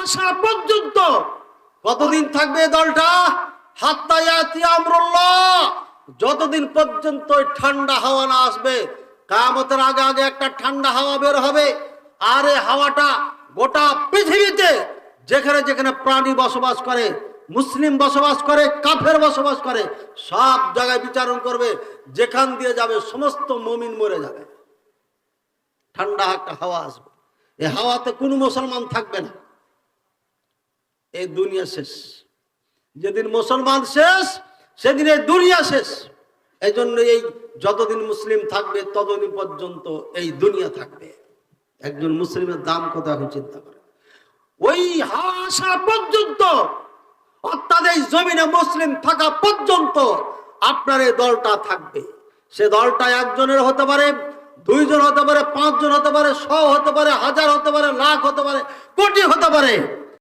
আসা পর্যন্ত কতদিন থাকবে দলটা? হাত্তা ইয়াতি আমরুল্লাহ, যতদিন পর্যন্ত ওই ঠান্ডা হাওয়া না আসবে। কিয়ামতের আগে আগে একটা ঠান্ডা হাওয়া বের হবে, আর এই হাওয়াটা গোটা পৃথিবীতে যেখানে যেখানে প্রাণী বসবাস করে, মুসলিম বসবাস করে, কাফের বসবাস করে, সব জায়গায় বিচারণ করবে। যেখান দিয়ে যাবে সমস্ত মুমিন মরে যাবে। ঠান্ডা একটা হাওয়া আসবে, এই হাওয়াতে কোনো মুসলমান থাকবে না। এই দুনিয়া শেষ। যেদিন মুসলমান শেষ সেদিন এই দুনিয়া শেষ। এই জন্য এই যতদিন মুসলিম থাকবে ততদিন পর্যন্ত এই দুনিয়া থাকবে। একজন মুসলিমের দাম কত এখন চিন্তা করে। ওই হাওয়া আসা পর্যন্ত, অর্থাৎ এই জমিনে মুসলিম থাকা পর্যন্ত আপনার এই দলটা থাকবে। সে দলটা একজনের হতে পারে, দুইজন হতে পারে, পাঁচজন হতে পারে, 100 হতে পারে, 1000 হতে পারে, লাখ হতে পারে, কোটি হতে পারে।